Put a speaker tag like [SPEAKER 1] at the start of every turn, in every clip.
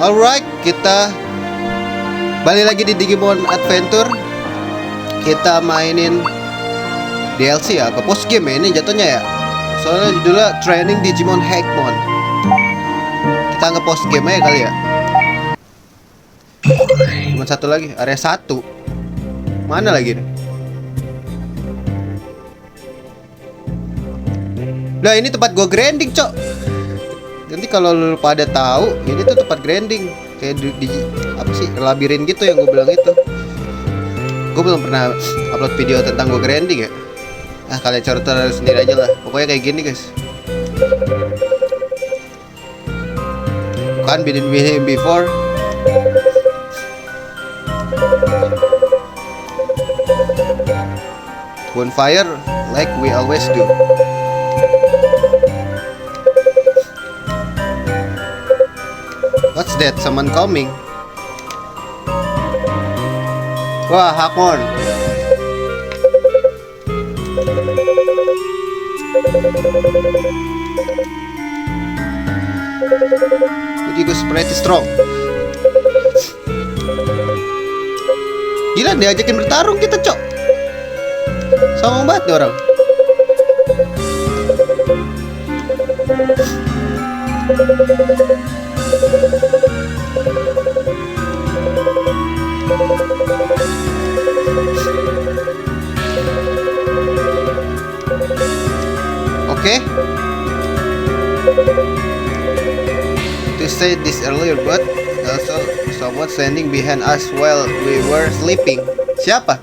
[SPEAKER 1] Alright, kita balik lagi di Digimon Adventure. Kita mainin DLC ya, apa post game ya ini jatuhnya ya. Soalnya judulnya Training Digimon Hackmon. Kita nge post game aja kali ya. Cuma satu lagi, area 1. Mana lagi nih? Nah ini tempat gua grinding, cok. Nanti kalau lu pada tahu, ini tuh tempat grinding kayak di apa sih, labirin gitu yang gue bilang itu. Gue belum pernah upload video tentang gue grinding ya. Kalian cari sendiri aja lah. Pokoknya kayak gini guys. Kan been before. Bonfire like we always do. What's that? Someone coming? Wah, Hackmon. Jadi gue pretty strong. Gila, diajakin bertarung kita, cok. Sama banget nih orang. Okay. To say this earlier, but also someone standing behind us while we were sleeping. Siapa?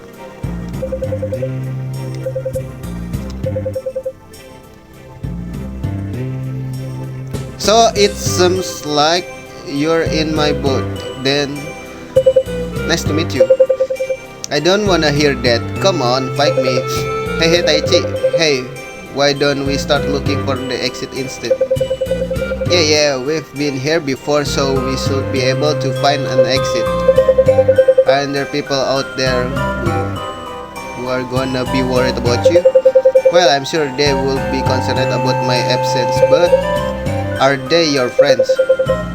[SPEAKER 1] So it seems like you're in my boat. Then nice to meet you. I don't wanna hear that. Come on, fight me. Hey Taichi. Hey, why don't we start looking for the exit instead? Yeah, we've been here before, so we should be able to find an exit. Aren't there people out there who are gonna be worried about you? Well, I'm sure they will be concerned about my absence, but are they your friends?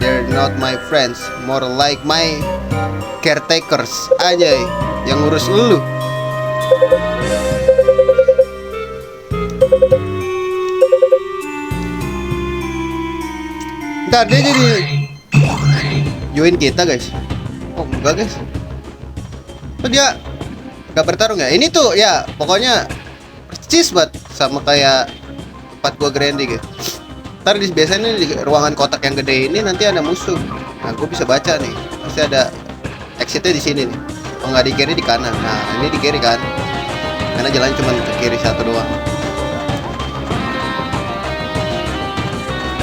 [SPEAKER 1] They're not my friends, more like my caretakers aja yang ngurus lu. Ntar dia jadi join kita guys. Oh enggak guys. Oh dia gak bertarung ya? Ini tuh ya pokoknya persis banget sama kayak tempat gua grinding ya. Ntar biasanya di ruangan kotak yang gede ini nanti ada musuh. Nah gua bisa baca nih. Pasti ada exitnya di sini nih. Kalau nggak di kiri di kanan. Nah ini di kiri kan. Karena jalan cuma ke kiri satu doang.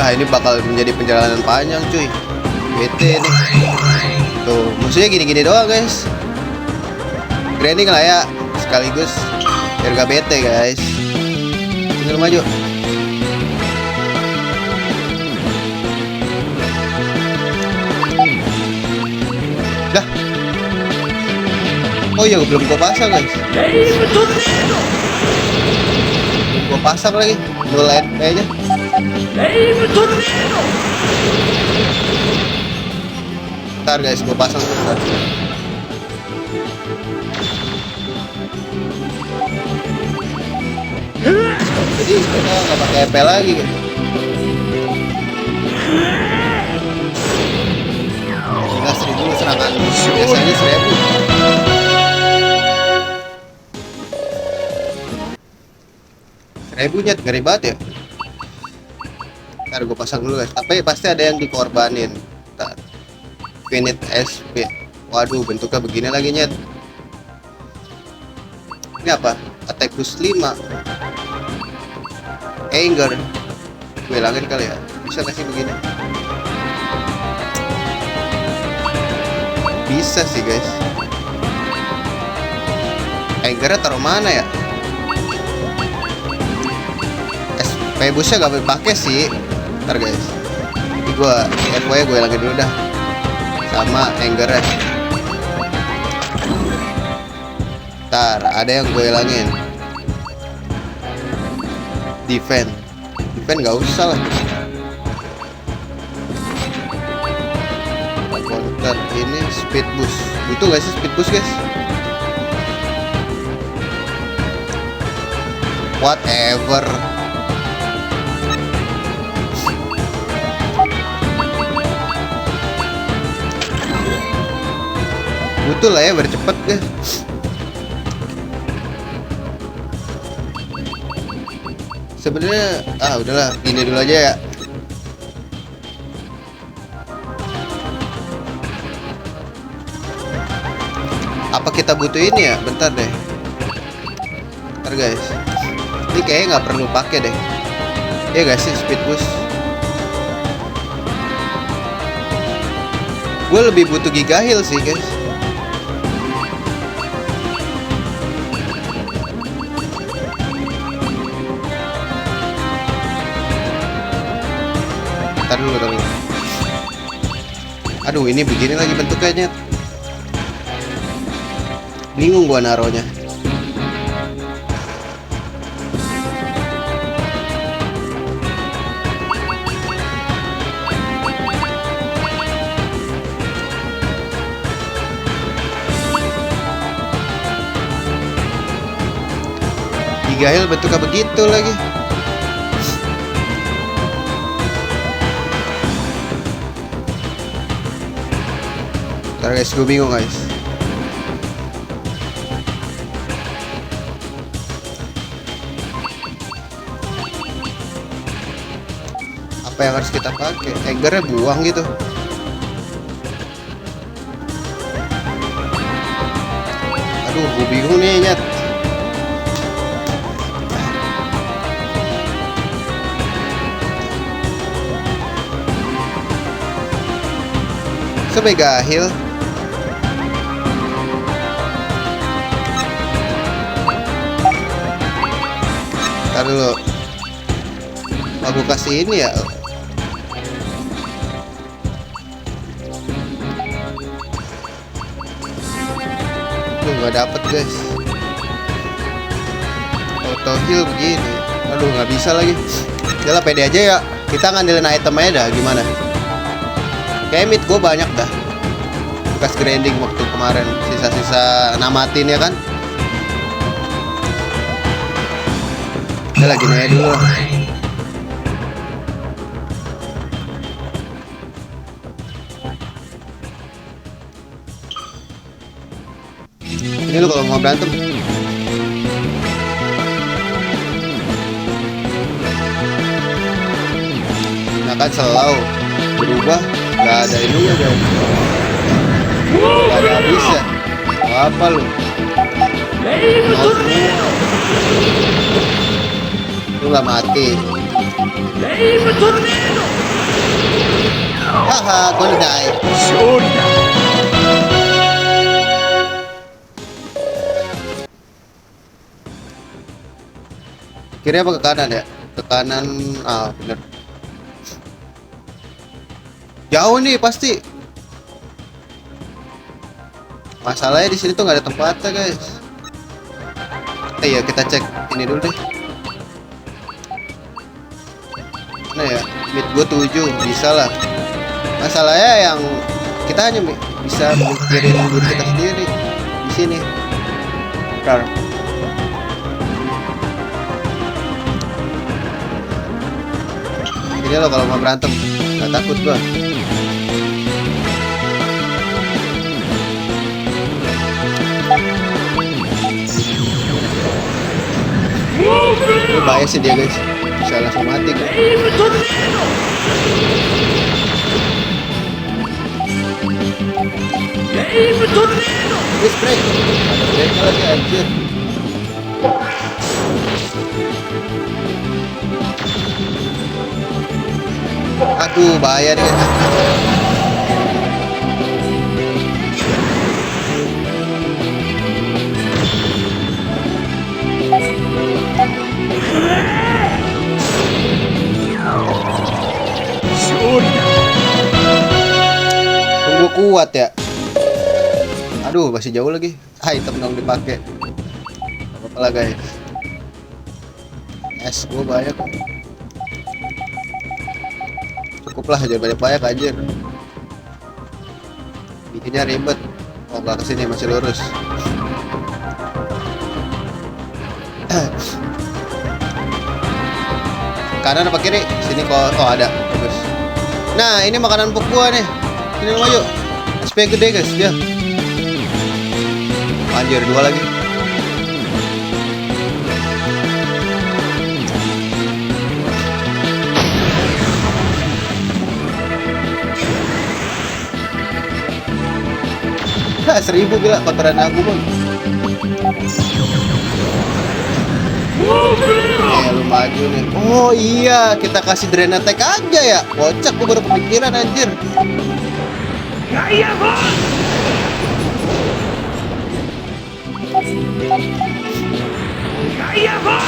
[SPEAKER 1] Nah ini bakal menjadi perjalanan panjang cuy. Bete nih. Tuh musuhnya gini-gini doang guys. Grinding lah ya sekaligus biar gak bete guys. Tinggal maju. Dah. Oh iya belum gua pasang guys. Gua pasang lagi. Mulai kayaknya. Ntar guys, gue pasang bentar. Jadi kita nggak pakai EP lagi guys. Kita 1000 serangan, biasanya 1000. Nyet, ngeri banget ya. Ntar gue pasang dulu guys, tapi pasti ada yang dikorbanin. Ntar Finite SP. Waduh bentuknya begini lagi nyet. Ini apa? Attack boost 5 Anger. Gue hilangin kali ya. Bisa gak sih begini? Bisa sih guys. Angernya taruh mana ya? SP boostnya gak boleh pakai sih. Ntar guys, ini gue FYI gue hilangin dulu dah sama angernya. Ntar ada yang gue hilangin. Defend gak usah lah. Bentar, ini speed boost. Butuh gak sih speed boost, guys? Whatever. Butuh lah ya biar cepet, guys. Sebenarnya udahlah, gini dulu aja ya. Apa kita butuh ini ya? Bentar deh. Bentar guys. Ini kayaknya nggak perlu pakai deh. Ya guys sih speed boost. Gue lebih butuh Giga Heal sih guys. Bentar dulu. Aduh, ini begini lagi bentuknya. Bingung gua naruhnya. Giga Heal bentuknya begitu lagi. Ntar guys, gue bingung guys. Apa yang harus kita pakai? Eggernya buang gitu. Aduh, gue bingung nih nyet. Mega Heal. Ntar dulu. Aku kasih ini ya. Tuh nggak dapet guys. Auto heal begini. Aduh nggak bisa lagi. Udah pede aja ya. Kita ngandelin item aja dah. Gimana? Kayak mid gue banyak dah. Bekas grinding waktu kemarin. Sisa-sisa namatin ya kan. Udah lagi nanya dulu. Ini lo kalau mau berantem. Nah kan selalu berubah, nggak ada ininya dong. Nggak ada habisnya. Apa lu? Lu nggak mati. Haha, gua die. Kiri apa ke kanan ya? Ke kanan, bener. Jauh nih pasti. Masalahnya di sini tuh nggak ada tempatnya guys. Iya kita cek ini dulu deh. Mana ya? Mid gue 7 bisa lah. Masalahnya yang kita hanya bisa mikirin diri kita sendiri di sini. Bentar. Ini lo kalau mau berantem nggak takut gua. Ini bahaya sih dia guys, bisa langsung mati kan. Wis break, break lagi anjir. Aduh bahaya nih guys. Tunggu kuat ya. Aduh masih jauh lagi. Item dong dipakai. Apa lah guys. Es gua banyak. Cukup lah, jangan banyak-banyak anjir. bikinnya ribet. Oh nggak kesini, masih lurus. Kanan apa kiri? Sini kok. Oh ada, bagus. Nah ini makanan empuk gua nih. Ini maju. SP gede guys dia. Anjir, dua lagi. Hah, 1000 gila kotoran aku bang. Lu maju nih. Oh iya, kita kasih drain attack aja ya. Kocak, gua baru kepikiran anjir.
[SPEAKER 2] Iya bos. Iya bos.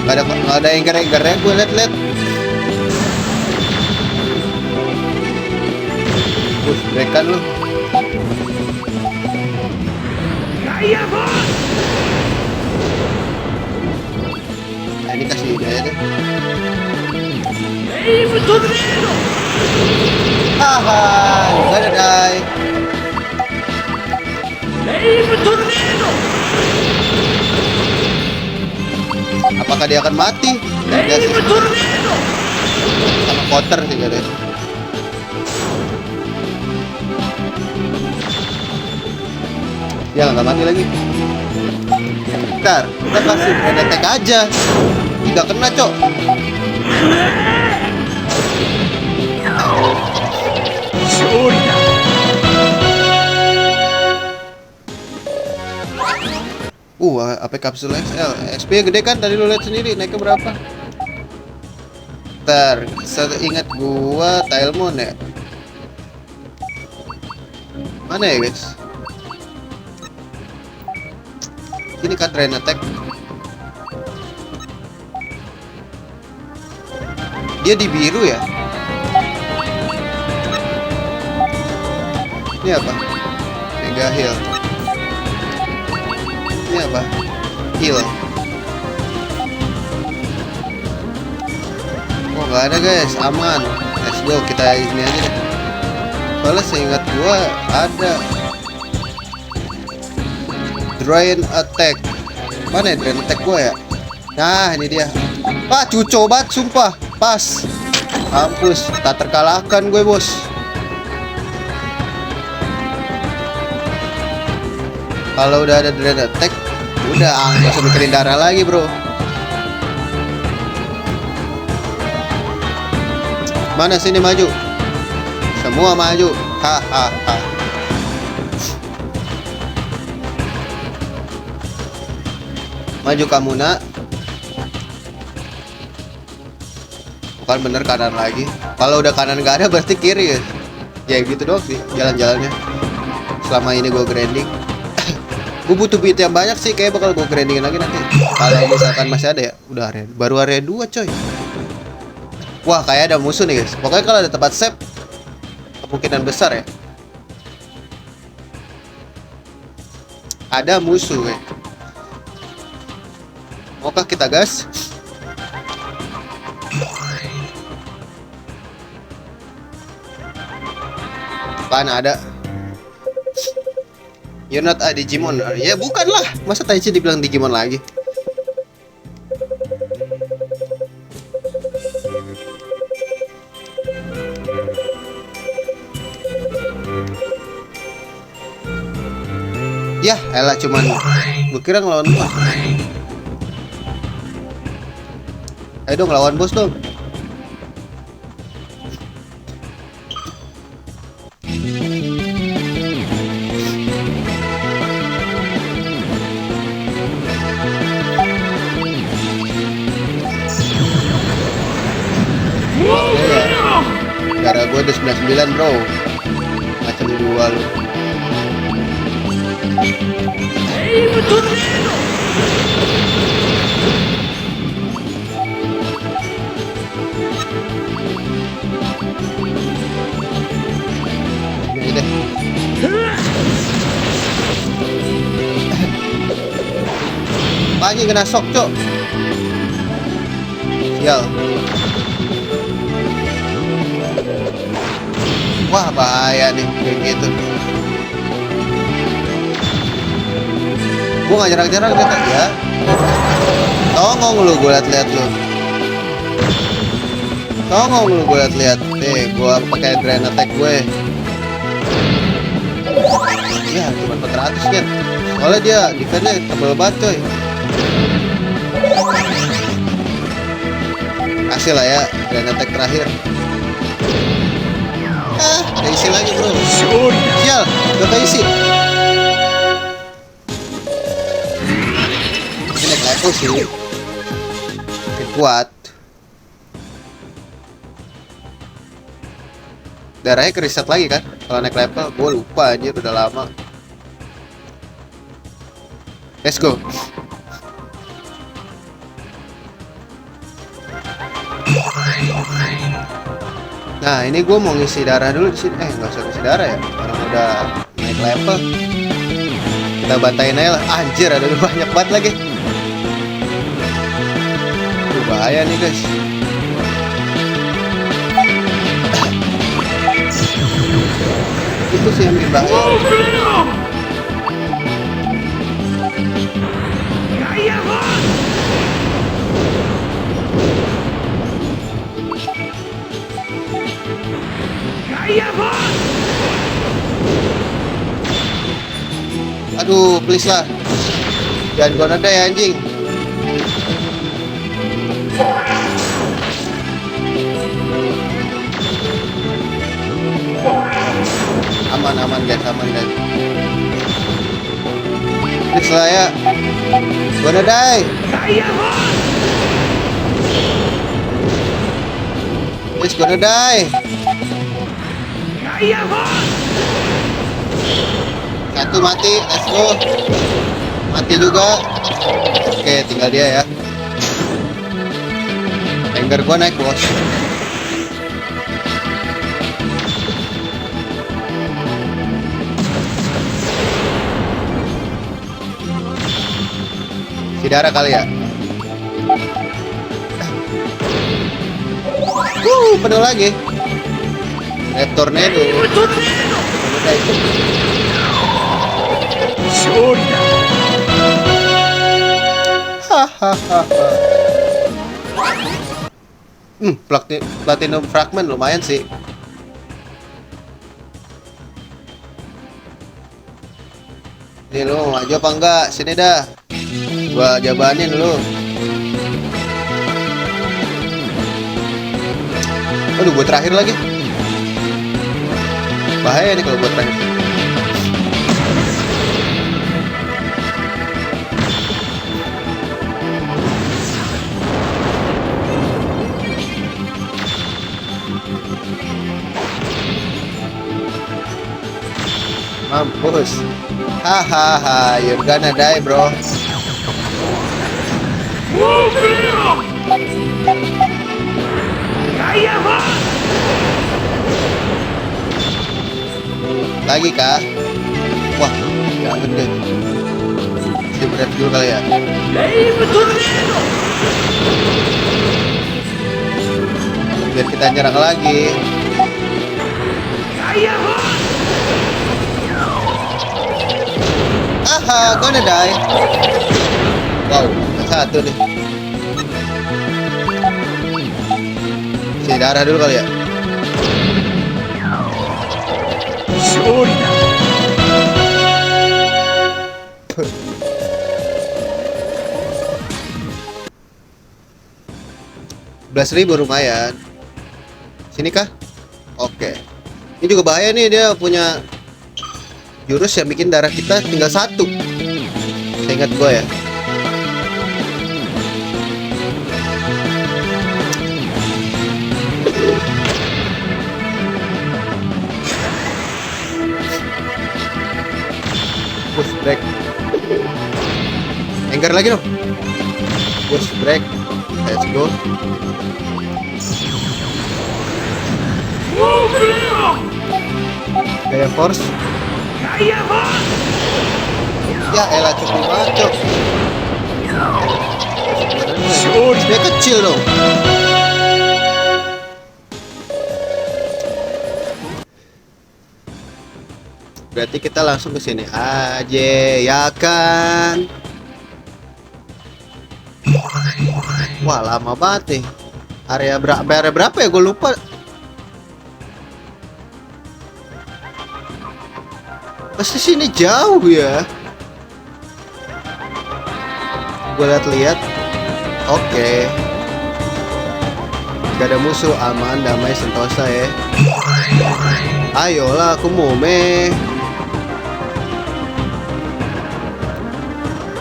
[SPEAKER 1] Nggak ada yang gerak-gerak, gue liat. Breakan lu.
[SPEAKER 2] Iya bos.
[SPEAKER 1] Nah, ini kasih ini aja deh.
[SPEAKER 2] Tornado.
[SPEAKER 1] Haha, gak die.
[SPEAKER 2] Tornado.
[SPEAKER 1] Apakah dia akan mati? Tidak sih.
[SPEAKER 2] Tornado.
[SPEAKER 1] Sama counter sih katanya. Ya nggak mati lagi. Bentar, kita kasih drain attack aja. Nggak kena cok. AP kapsul XL. XP gede kan, tadi lu lihat sendiri, naiknya berapa? Ntar, seingat gua Tailmon ya. Mana ya guys? Ini kan drain attack. Dia di biru ya? Ini apa? Mega heal. Ini apa? Heal. Oh nggak ada guys, aman. Let's go, kita ini aja deh. Soalnya seingat gua ada drain attack. Mana ya drain attack gua ya? Nah ini dia. Wah cuco banget sumpah. Pas. Mampus, tak terkalahkan gue bos. Kalau udah ada drain attack, udah nggak usah mikirin darah lagi bro. Mana sini maju? Semua maju. Hahaha. Maju kamu nak. Bukan bener kanan lagi. Kalau udah kanan nggak ada berarti kiri ya. Ya gitu doang sih jalan-jalannya. Selama ini gue grinding. Gue butuh beat yang banyak sih, kayak bakal gue grindingin lagi nanti. Kalau misalkan masih ada ya, udah area, baru area 2 coy. Wah kayak ada musuh nih guys. Pokoknya kalau ada tempat save, kemungkinan besar ya ada musuh ya. Maukah kita gas? Apaan ada? You're not a Digimon. Ya bukan lah. Masa Taichi dibilang Digimon lagi? Ya elah cuman gue kira ngelawan bos. Ayo dong lawan bos dong. Gara gue udah 99 bro. Macam dua lu. Ini deh. Apanya kena shock, cok? Sial. Wah, bahaya nih kayak gitu. Gua gak nyerang-nyerang deh tadi ya. Tongong lu, gue liat-liat lu. Tongong lu, gue liat-liat. Gua pakai grand attack gue. Ya, cuma 400 kan. Soalnya dia defense-nya tebel banget, coy. Kasih lah ya, grand attack terakhir. Keisi lagi, bro. Sial, udah keisi. Ini naik level sih. Makin kuat. Darahnya ke reset lagi kan? Kalau naik level, gue lupa aja, udah lama. Let's go. Nah, ini gue mau ngisi darah dulu di sini. Nggak usah ngisi darah ya, orang udah naik level. Kita bantain aja lah. Anjir, ada banyak banget lagi. Bahaya nih guys. Itu sih yang bahaya. Aduh, please lah. Jangan gua nada ya anjing. Aman guys, aman guys. Please lah ya. Gua nadai. Please, gua nadai. Satu mati, let's go. Mati juga. Oke, tinggal dia ya. Anger gua naik, bos. Si darah kali ya. Penuh lagi. Red tornado. Platinum fragment lumayan sih. Nih lu maju apa enggak? Sini dah. Gua jabanin lu. Aduh, gua terakhir lagi. Bahaya nih kalau gua terakhir. Mampus. Hahaha, you're gonna die, bro. Lagi kah? Wah, jangan deh. Kita berat dulu kali ya. Biar kita nyerang lagi. Aha, gonna die. Wow, satu nih. Si darah dulu kali ya. $11.000 lumayan. Sini kah? Oke. Ini juga bahaya nih, dia punya jurus yang bikin darah kita tinggal 1. Saya ingat gue ya. Push break. Anger lagi dong. Push break. Let's go. Gaya force. Ya elah, cukup banget, cok. kecil dong. Berarti kita langsung ke sini aja, ya kan? Wah, lama banget nih. Area berapa ya? Gue lupa. Pasti sini jauh ya. Gue lihat-lihat. Oke. Gak ada musuh, aman, damai, sentosa ya. Ayolah, aku mau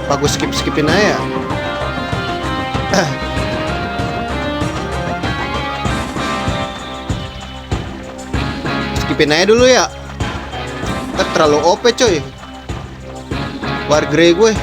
[SPEAKER 1] apa gue skipin aja. Skipin aja dulu ya. Kan terlalu OP coy. War grey gue.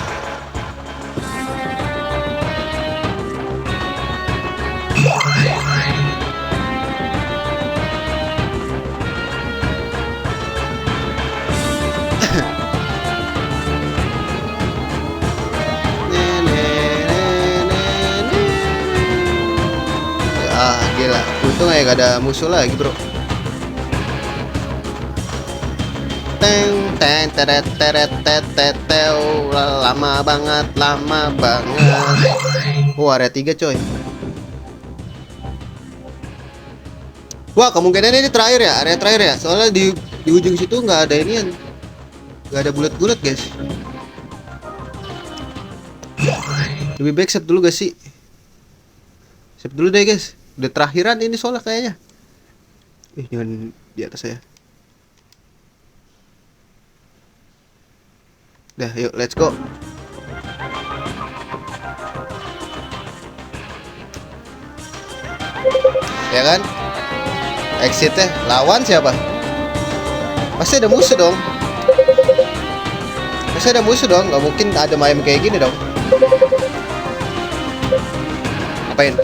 [SPEAKER 1] Ah, gila. Untung aja gak ada musuh lagi, bro. Teng teng teret teret teteteu. Lama banget. Wah, area 3 coy. Wah, kemungkinan ini terakhir ya, area terakhir ya. Soalnya di ujung situ nggak ada inian. Nggak ada bulat-bulat, guys. Lebih baik save dulu gak sih? Save dulu deh, guys. Udah terakhiran ini soalnya kayaknya. Jangan di atas saya. Dah, yuk let's go. Ya kan? Exitnya lawan siapa? Pasti ada musuh dong. Gak mungkin ada main kayak gini dong. Apain?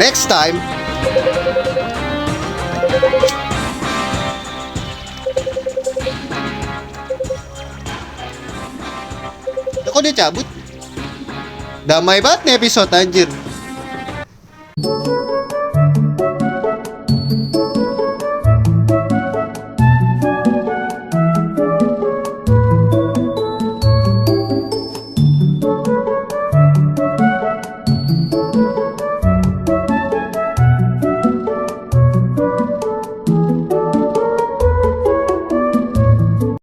[SPEAKER 1] Next time. Kok dia cabut? Damai banget nih episode anjir.